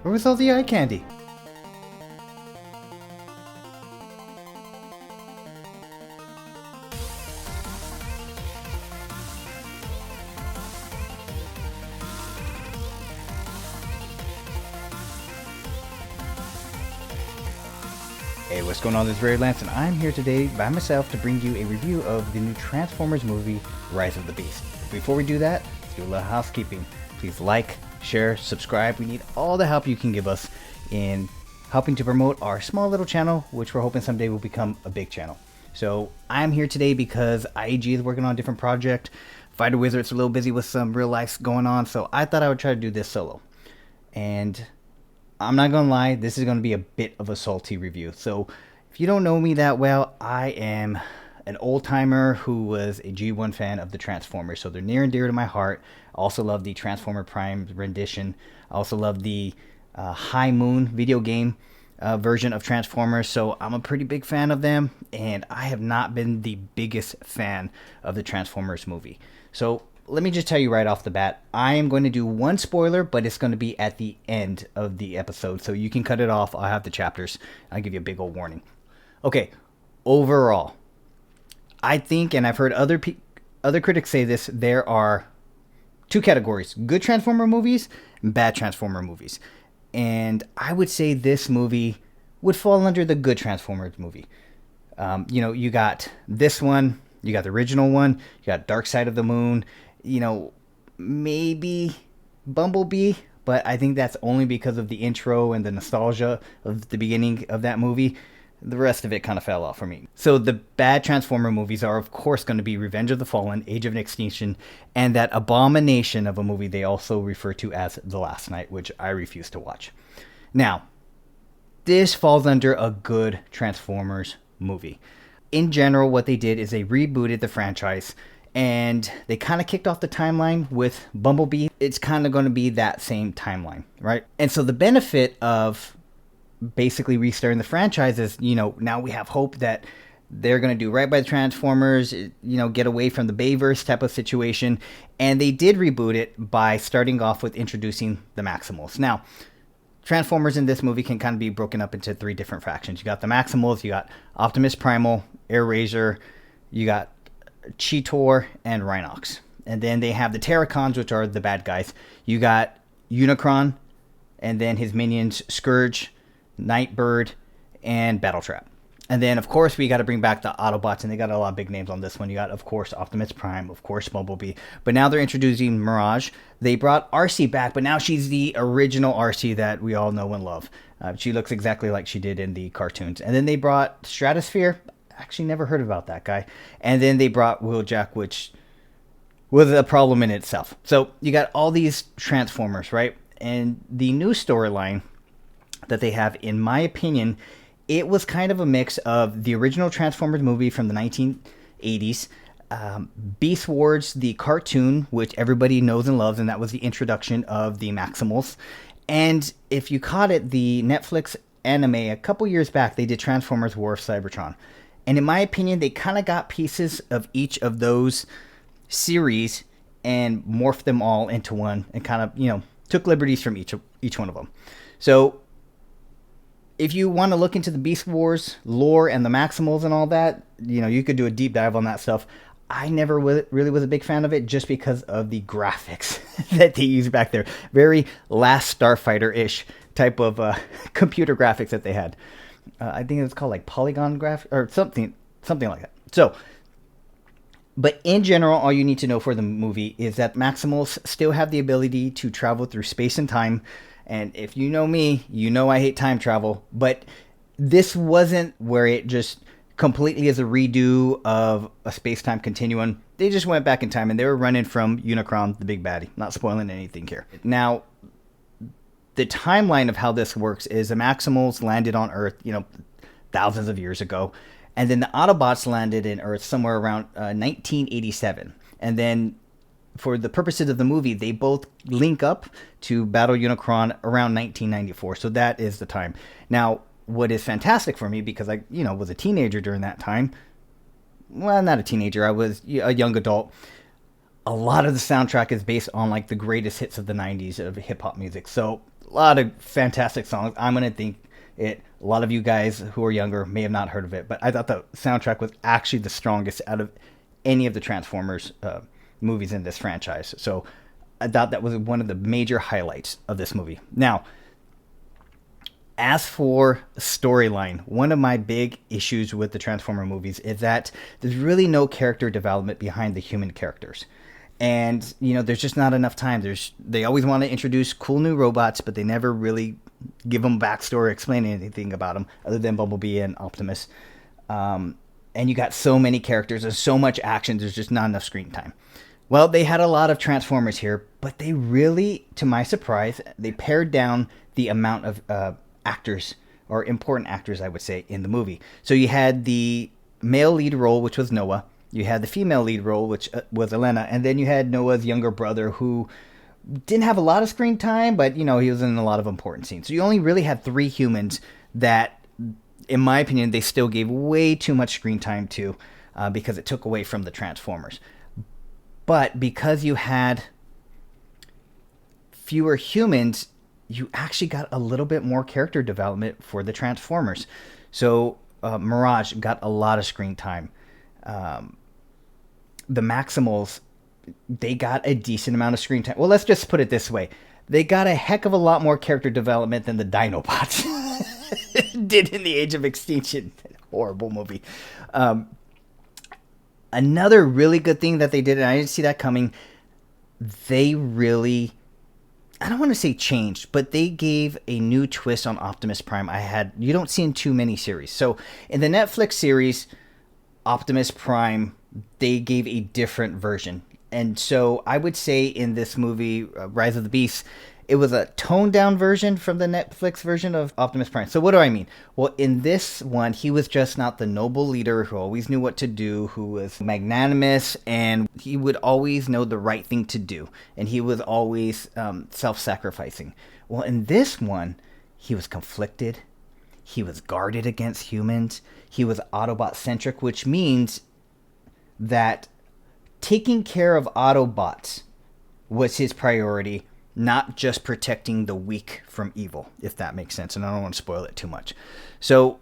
Where was all the eye candy? Hey, what's going on? This is Raiderlance, and I'm here today by myself to bring you a review of the new Transformers movie, Rise of the Beast. Before we do that, let's do a little housekeeping. Please like, share, subscribe. We need all the help you can give us in helping to promote our small little channel, which we're hoping someday will become a big channel. So I'm here today because IAG is working on a different project. Fighter Wizard's a little busy with some real life going on, so I thought I would try to do this solo. And I'm not gonna lie, this is gonna be a bit of a salty review. So if you don't know me that well, I am an old timer who was a G1 fan of the Transformers, so they're near and dear to my heart. I also love the Transformer Prime rendition. I also love the High Moon video game version of Transformers, so I'm a pretty big fan of them, and I have not been the biggest fan of the Transformers movie. So let me just tell you right off the bat, I am going to do one spoiler, but it's going to be at the end of the episode, so you can cut it off. I'll have the chapters. I'll give you a big old warning. Okay, overall, I think, and I've heard other critics say this, there are two categories: good Transformer movies and bad Transformer movies. And I would say this movie would fall under the good Transformers movie. You got this one, you got the original one, you got Dark Side of the Moon, maybe Bumblebee, but I think that's only because of the intro and the nostalgia of the beginning of that movie. The rest of it kind of fell off for me. So the bad Transformer movies are, of course, going to be Revenge of the Fallen, Age of Extinction, and that abomination of a movie they also refer to as The Last Night, which I refuse to watch. Now, this falls under a good Transformers movie. In general, what they did is they rebooted the franchise, and they kind of kicked off the timeline with Bumblebee. It's kind of going to be that same timeline, right? And so the benefit of basically restarting the franchise is, now we have hope that they're going to do right by the Transformers, get away from the Bayverse type of situation. And they did reboot it by starting off with introducing the Maximals. Now, Transformers in this movie can kind of be broken up into three different factions. You got the Maximals, you got Optimus Primal, Air Razor, you got Cheetor, and Rhinox. And then they have the Terracons, which are the bad guys. You got Unicron, and then his minions, Scourge, Nightbird, and Battletrap. And then, of course, we got to bring back the Autobots, and they got a lot of big names on this one. You got, of course, Optimus Prime, of course, Bumblebee. But now they're introducing Mirage. They brought RC back, but now she's the original RC that we all know and love. She looks exactly like she did in the cartoons. And then they brought Stratosphere. Actually, never heard about that guy. And then they brought Wheeljack, which was a problem in itself. So you got all these Transformers, right? And the new storyline that they have, in my opinion, it was kind of a mix of the original Transformers movie from the 1980s, Beast Wars, the cartoon, which everybody knows and loves, and that was the introduction of the Maximals. And if you caught it, the Netflix anime a couple years back, they did Transformers War of Cybertron. And in my opinion, they kind of got pieces of each of those series and morphed them all into one, and kind of, took liberties from each one of them. So if you want to look into the Beast Wars lore and the Maximals and all that, you could do a deep dive on that stuff. I never really was a big fan of it just because of the graphics that they used back there. Very Last Starfighter-ish type of computer graphics that they had. I think it's called like polygon graphic or something like that. So, but in general, all you need to know for the movie is that Maximals still have the ability to travel through space and time. And if you know me, you know I hate time travel. But this wasn't where it just completely is a redo of a space-time continuum. They just went back in time, and they were running from Unicron, the big baddie. Not spoiling anything here. Now, the timeline of how this works is the Maximals landed on Earth, thousands of years ago. And then the Autobots landed in Earth somewhere around 1987. And then for the purposes of the movie, they both link up to battle Unicron around 1994. So that is the time. Now, what is fantastic for me, because I, was a teenager during that time. Well, not a teenager. I was a young adult. A lot of the soundtrack is based on like the greatest hits of the 90s of hip hop music. So A lot of fantastic songs. I'm going to think it. A lot of you guys who are younger may have not heard of it, but I thought the soundtrack was actually the strongest out of any of the Transformers movies in this franchise. So I thought that was one of the major highlights of this movie. Now, as for storyline, one of my big issues with the Transformer movies is that there's really no character development behind the human characters. And, there's just not enough time. They always want to introduce cool new robots, but they never really give them backstory, explain anything about them other than Bumblebee and Optimus. And you got so many characters and so much action, there's just not enough screen time. Well, they had a lot of Transformers here, but they really, to my surprise, they pared down the amount of actors, or important actors, I would say, in the movie. So you had the male lead role, which was Noah. You had the female lead role, which was Elena, and then you had Noah's younger brother, who didn't have a lot of screen time, but, he was in a lot of important scenes. So you only really had 3 humans that, in my opinion, they still gave way too much screen time to, because it took away from the Transformers. But because you had fewer humans, you actually got a little bit more character development for the Transformers. So Mirage got a lot of screen time. The Maximals, they got a decent amount of screen time. Well, let's just put it this way. They got a heck of a lot more character development than the Dinobots did in the Age of Extinction. Horrible movie. Another really good thing that they did, and I didn't see that coming, they really, I don't want to say changed, but they gave a new twist on Optimus Prime you don't see in too many series. So in the Netflix series, Optimus Prime, they gave a different version. And so I would say in this movie, Rise of the Beasts, it was a toned down version from the Netflix version of Optimus Prime. So what do I mean? Well, in this one, he was just not the noble leader who always knew what to do, who was magnanimous, and he would always know the right thing to do. And he was always self-sacrificing. Well, in this one, he was conflicted. He was guarded against humans. He was Autobot-centric, which means that taking care of Autobots was his priority, not just protecting the weak from evil, if that makes sense. And I don't want to spoil it too much. So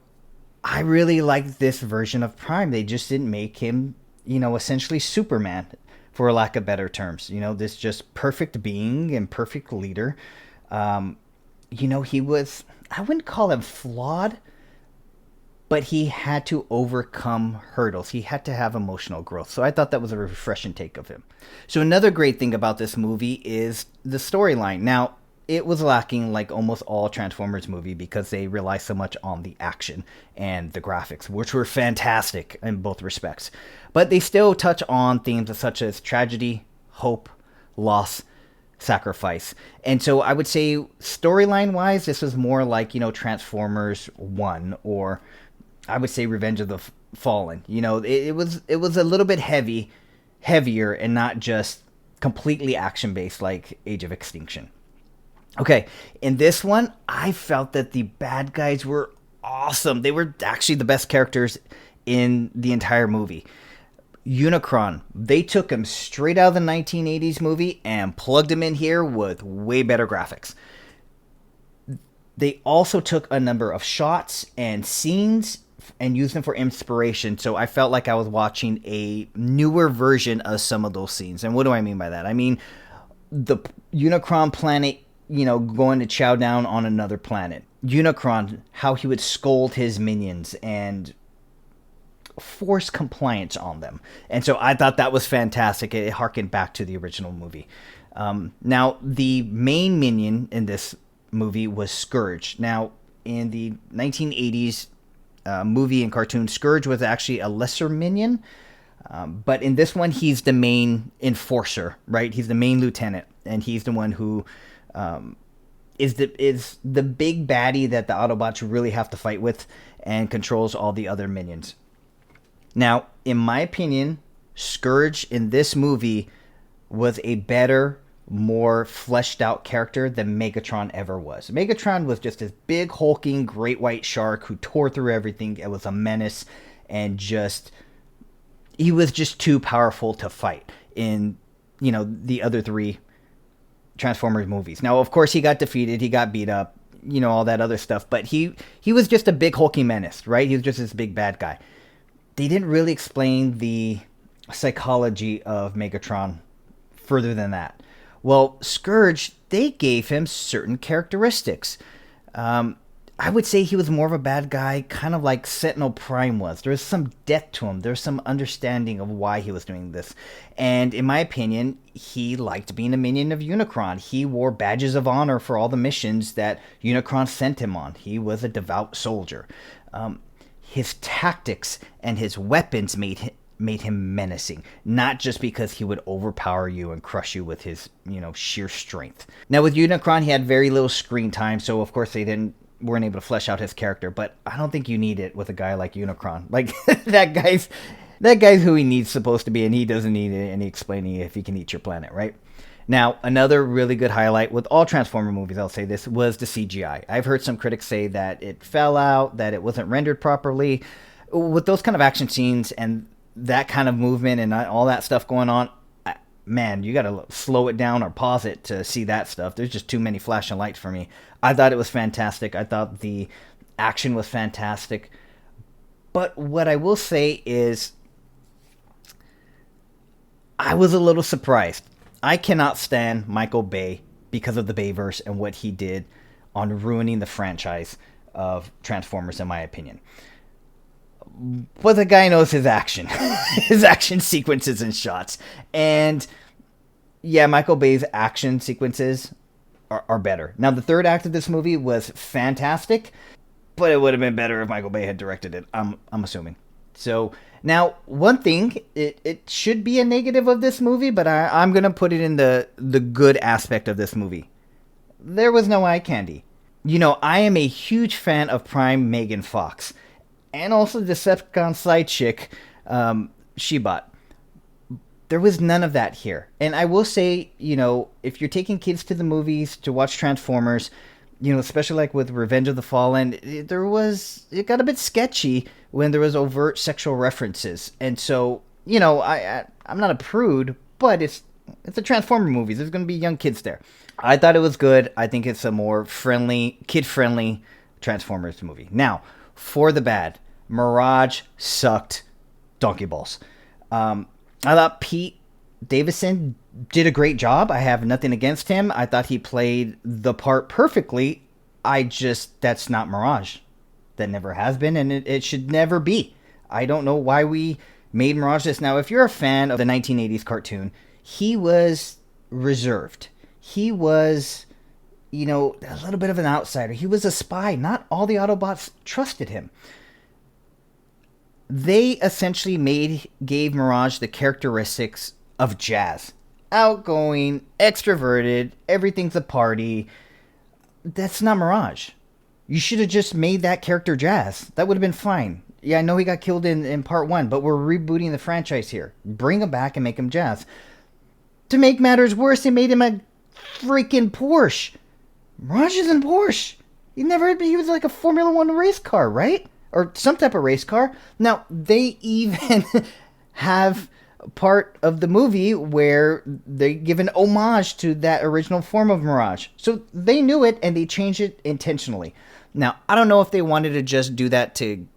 I really like this version of Prime. They just didn't make him, essentially Superman, for lack of better terms. This just perfect being and perfect leader. He was, I wouldn't call him flawed, but he had to overcome hurdles. He had to have emotional growth. So I thought that was a refreshing take of him. So another great thing about this movie is the storyline. Now, it was lacking like almost all Transformers movie because they rely so much on the action and the graphics, which were fantastic in both respects. But they still touch on themes such as tragedy, hope, loss, sacrifice. And so I would say storyline wise, this was more like, Transformers 1, or I would say Revenge of the Fallen. It was a little bit heavier and not just completely action based like Age of Extinction. Okay, in this one, I felt that the bad guys were awesome. They were actually the best characters in the entire movie. Unicron, they took him straight out of the 1980s movie and plugged him in here with way better graphics. They also took a number of shots and scenes and used them for inspiration. So I felt like I was watching a newer version of some of those scenes. And what do I mean by that? I mean, the Unicron planet, going to chow down on another planet. Unicron, how he would scold his minions and force compliance on them. And so I thought that was fantastic. It harkened back to the original movie. Now, the main minion in this movie was Scourge. Now, in the 1980s movie and cartoon, Scourge was actually a lesser minion. But in this one, he's the main enforcer, right? He's the main lieutenant. And he's the one who is the big baddie that the Autobots really have to fight with and controls all the other minions. Now, in my opinion, Scourge in this movie was a better, more fleshed out character than Megatron ever was. Megatron was just this big, hulking, great white shark who tore through everything. It was a menace and he was just too powerful to fight in, the other three Transformers movies. Now, of course, he got defeated, he got beat up, all that other stuff, but he was just a big hulking menace, right? He was just this big bad guy. They didn't really explain the psychology of Megatron further than that. Well, Scourge, they gave him certain characteristics. I would say he was more of a bad guy, kind of like Sentinel Prime was. There was some depth to him. There's some understanding of why he was doing this. And in my opinion, he liked being a minion of Unicron. He wore badges of honor for all the missions that Unicron sent him on. He was a devout soldier. His tactics and his weapons made him menacing, not just because he would overpower you and crush you with his, sheer strength. Now, with Unicron, he had very little screen time, so of course they weren't able to flesh out his character, but I don't think you need it with a guy like Unicron. Like, that guy's who he needs supposed to be, and he doesn't need any explaining if he can eat your planet, right? Now, another really good highlight with all Transformer movies, I'll say this, was the CGI. I've heard some critics say that it fell out, that it wasn't rendered properly. With those kind of action scenes and that kind of movement and all that stuff going on, man, you gotta slow it down or pause it to see that stuff. There's just too many flashing lights for me. I thought it was fantastic. I thought the action was fantastic. But what I will say is, I was a little surprised. I cannot stand Michael Bay because of the Bayverse and what he did on ruining the franchise of Transformers, in my opinion. But the guy knows his action. His action sequences and shots. And yeah, Michael Bay's action sequences are better. Now, the third act of this movie was fantastic, but it would have been better if Michael Bay had directed it, I'm assuming. So, now, one thing, it should be a negative of this movie, but I'm going to put it in the good aspect of this movie. There was no eye candy. I am a huge fan of Prime Megan Fox. And also the Decepticon side chick, Shebot. There was none of that here. And I will say, if you're taking kids to the movies to watch Transformers, especially like with Revenge of the Fallen, it got a bit sketchy when there was overt sexual references. And so, I'm not a prude, but it's a Transformer movie. There's going to be young kids there. I thought it was good. I think it's a more kid-friendly Transformers movie. Now, for the bad, Mirage sucked donkey balls. I thought Pete Davidson did a great job. I have nothing against him. I thought he played the part perfectly. That's not Mirage. That never has been, and it should never be. I don't know why we made Mirage this. Now, if you're a fan of the 1980s cartoon, he was reserved. He was, a little bit of an outsider. He was a spy. Not all the Autobots trusted him. They essentially gave Mirage the characteristics of Jazz. Outgoing, extroverted, everything's a party. That's not Mirage. You should have just made that character Jazz. That would have been fine. Yeah, I know he got killed in part 1, but we're rebooting the franchise here. Bring him back and make him Jazz. To make matters worse, they made him a freaking Porsche. Mirage isn't Porsche. He was like a Formula 1 race car, right? Or some type of race car. Now, they even have part of the movie where they give an homage to that original form of Mirage. So they knew it and they changed it intentionally. Now, I don't know if they wanted to just do that to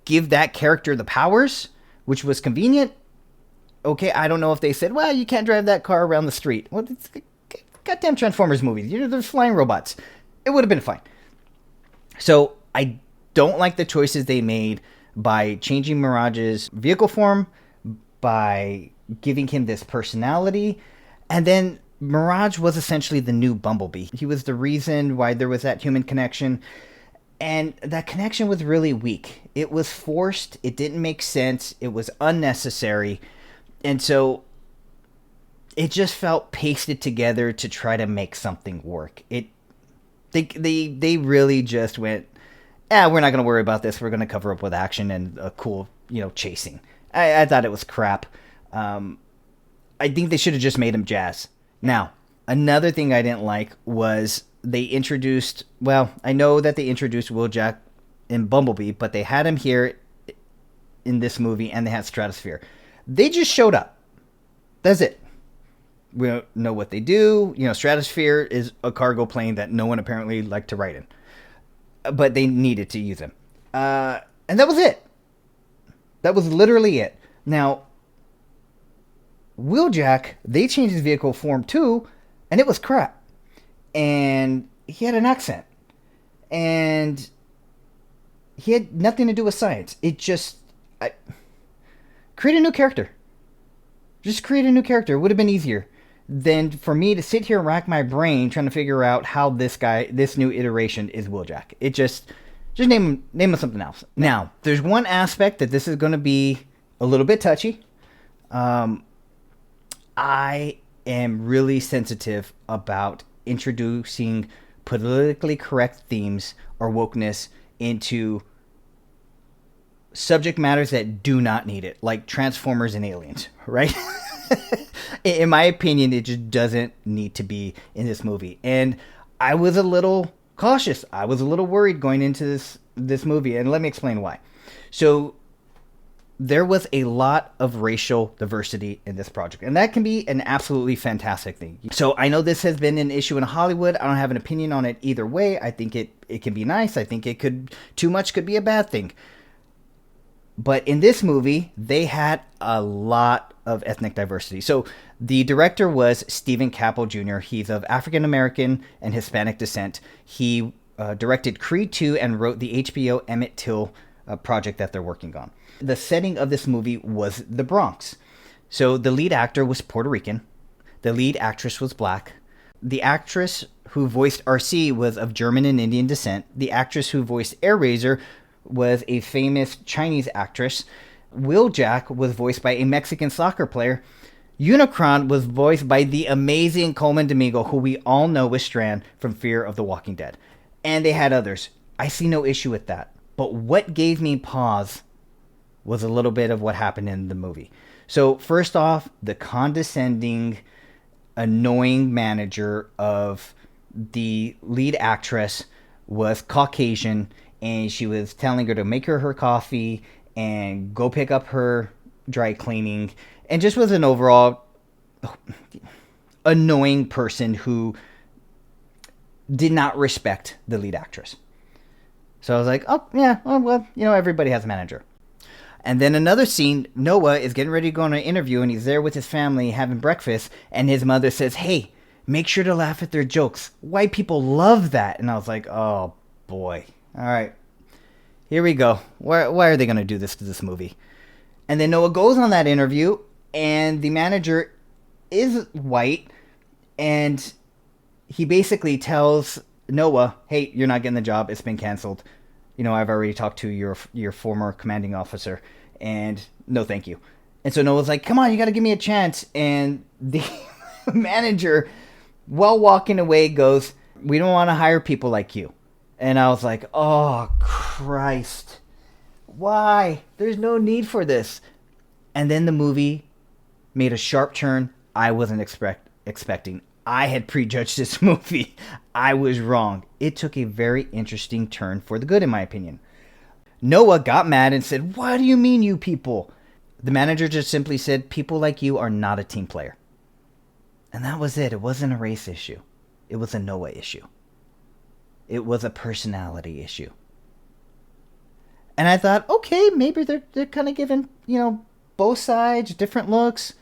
give that character the powers, which was convenient. Okay, I don't know if they said, well, you can't drive that car around the street. Well, it's goddamn Transformers movies. There's flying robots. It would have been fine. So I don't like the choices they made by changing Mirage's vehicle form, by giving him this personality, and then Mirage was essentially the new Bumblebee. He was the reason why there was that human connection, and that connection was really weak. It was forced, it didn't make sense, it was unnecessary, and so it just felt pasted together to try to make something work. They really just went, we're not going to worry about this. We're going to cover up with action and a cool, chasing. I thought it was crap. I think they should have just made him Jazz. Now, another thing I didn't like was they introduced, I know that they introduced Wheeljack in Bumblebee, but they had him here in this movie and they had Stratosphere. They just showed up. That's it. We don't know what they do. Stratosphere is a cargo plane that no one apparently liked to ride in, but they needed to use them. And that was it. That was literally it. Now, Wheeljack, they changed his vehicle form too, and it was crap. And he had an accent. And he had nothing to do with science. It just... create a new character. Just create a new character. It would have been easier than for me to sit here and rack my brain trying to figure out how this new iteration is Wheeljack. It just name him something else. Now, there's one aspect that this is going to be a little bit touchy. I am really sensitive about introducing politically correct themes or wokeness into subject matters that do not need it, like Transformers and aliens, right? In my opinion, it just doesn't need to be in this movie. And I was a little cautious. I was a little worried going into this movie, and let me explain why. So there was a lot of racial diversity in this project, and that can be an absolutely fantastic thing. So I know this has been an issue in Hollywood. I don't have an opinion on it either way. I think it can be nice. I think too much could be a bad thing. But in this movie, they had a lot of ethnic diversity. So the director was Stephen Caple Jr. He's of African American and Hispanic descent. He directed Creed 2 and wrote the HBO Emmett Till project that they're working on. The setting of this movie was the Bronx. So the lead actor was Puerto Rican. The lead actress was black. The actress who voiced RC was of German and Indian descent. The actress who voiced Airazor was a famous Chinese actress. Wheeljack was voiced by a Mexican soccer player. Unicron was voiced by the amazing Coleman Domingo, who we all know was Strand from Fear of the Walking Dead. And they had others. I see no issue with that. But what gave me pause was a little bit of what happened in the movie. So first off, the condescending, annoying manager of the lead actress was Caucasian, and she was telling her to make her coffee and go pick up her dry cleaning, and just was an overall annoying person who did not respect the lead actress. So I was like, oh, yeah, well, everybody has a manager. And then another scene, Noah is getting ready to go on an interview, and he's there with his family having breakfast, and his mother says, hey, make sure to laugh at their jokes. White people love that. And I was like, oh, boy. All right, here we go. Why are they going to do this to this movie? And then Noah goes on that interview, and the manager is white, and he basically tells Noah, hey, you're not getting the job. It's been canceled. I've already talked to your former commanding officer, and no thank you. And so Noah's like, come on, you got to give me a chance. And the manager, while walking away, goes, we don't want to hire people like you. And I was like, oh, Christ. Why? There's no need for this. And then the movie made a sharp turn I wasn't expecting. I had prejudged this movie. I was wrong. It took a very interesting turn for the good, in my opinion. Noah got mad and said, what do you mean, you people? The manager just simply said, people like you are not a team player. And that was it. It wasn't a race issue. It was a Noah issue. It was a personality issue. And I thought, okay, maybe they're kind of giving, both sides different looks.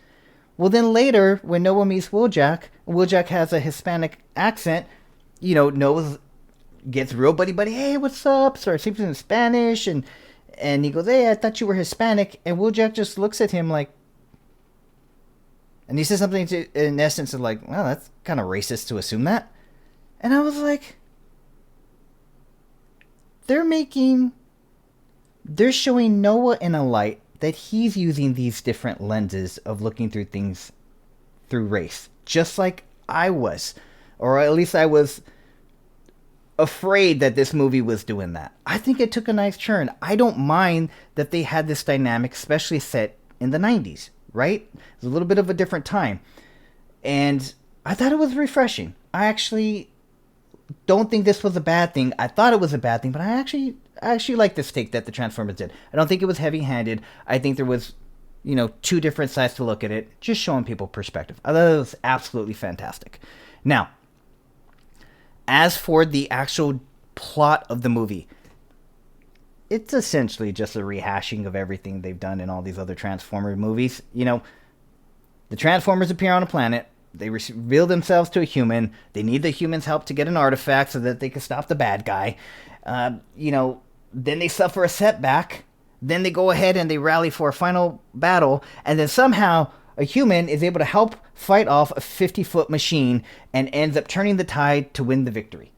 Well, then later, when Noah meets Wheeljack has a Hispanic accent. Noah gets real buddy. Hey, what's up? Starts speaking in Spanish, and he goes, hey, I thought you were Hispanic. And Wheeljack just looks at him like, and he says something in essence of like, well, that's kind of racist to assume that. And I was like, they're showing Noah in a light that he's using these different lenses of looking through things through race, just like I was, or at least I was afraid that this movie was doing that. I think it took a nice turn. I don't mind that they had this dynamic, especially set in the 90s, right? It was a little bit of a different time, and I thought it was refreshing. I actually don't think this was a bad thing. I thought it was a bad thing, but I actually like this take that the Transformers did. I don't think it was heavy-handed. I think there was two different sides to look at it, just showing people perspective. I thought it was absolutely fantastic. Now, as for the actual plot of the movie, it's essentially just a rehashing of everything they've done in all these other Transformers movies. The Transformers appear on a planet. They reveal themselves to a human. They need the human's help to get an artifact so that they can stop the bad guy. Then they suffer a setback. Then they go ahead and they rally for a final battle. And then somehow a human is able to help fight off a 50-foot machine and ends up turning the tide to win the victory.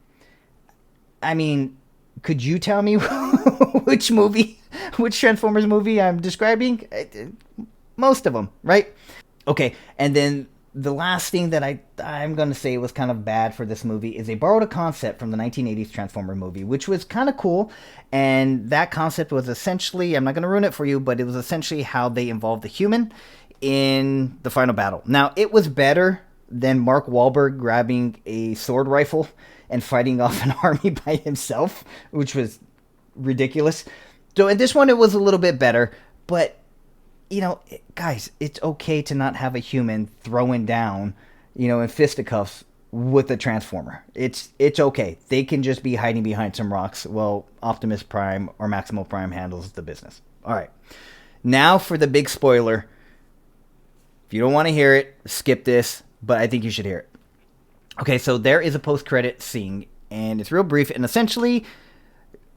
I mean, could you tell me which Transformers movie I'm describing? Most of them, right? Okay, and then the last thing that I'm going to say was kind of bad for this movie is they borrowed a concept from the 1980s Transformer movie, which was kind of cool. And that concept was essentially, I'm not going to ruin it for you, but it was essentially how they involved the human in the final battle. Now, it was better than Mark Wahlberg grabbing a sword rifle and fighting off an army by himself, which was ridiculous. So in this one, it was a little bit better, but guys, it's okay to not have a human throwing down, in fisticuffs with a Transformer. It's okay. They can just be hiding behind some rocks while Optimus Prime or Maximo Prime handles the business. All right. Now for the big spoiler. If you don't want to hear it, skip this, but I think you should hear it. Okay, so there is a post-credit scene, and it's real brief, and essentially,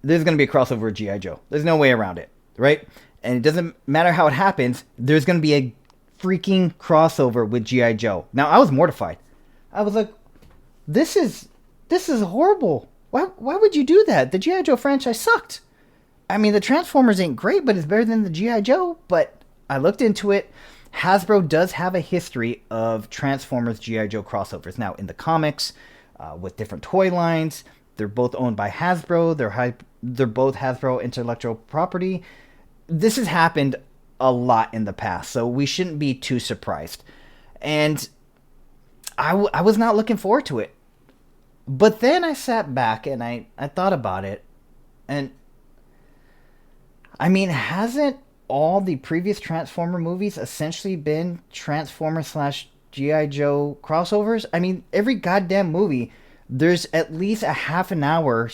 there's going to be a crossover with G.I. Joe. There's no way around it, right? And it doesn't matter how it happens, there's going to be a freaking crossover with G.I. Joe. Now, I was mortified. I was like, this is horrible. Why would you do that? The G.I. Joe franchise sucked. I mean, the Transformers ain't great, but it's better than the G.I. Joe. But I looked into it. Hasbro does have a history of Transformers G.I. Joe crossovers. Now, in the comics, with different toy lines, they're both owned by Hasbro. They're both Hasbro intellectual property. This has happened a lot in the past, so we shouldn't be too surprised. And I was not looking forward to it. But then I sat back and I thought about it. And, I mean, hasn't all the previous Transformer movies essentially been Transformer/G.I. Joe crossovers? I mean, every goddamn movie, there's at least a half an hour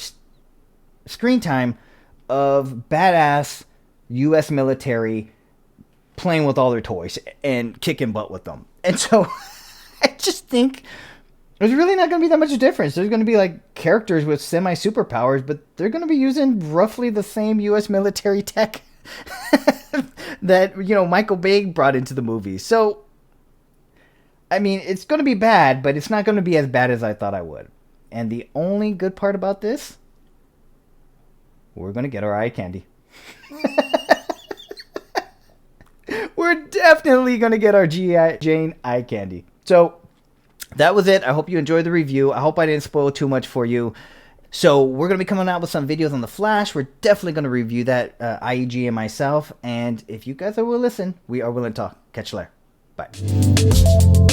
screen time of badass U.S. military playing with all their toys and kicking butt with them. And so I just think there's really not going to be that much difference. There's going to be like characters with semi-superpowers, but they're going to be using roughly the same U.S. military tech that, Michael Bay brought into the movie. So, I mean, it's going to be bad, but it's not going to be as bad as I thought I would. And the only good part about this, we're going to get our eye candy. We're definitely going to get our G.I. Jane eye candy. So, that was it. I hope you enjoyed the review. I hope I didn't spoil too much for you. So, we're going to be coming out with some videos on The Flash. We're definitely going to review that, IEG and myself. And if you guys are willing to listen, we are willing to talk. Catch you later. Bye.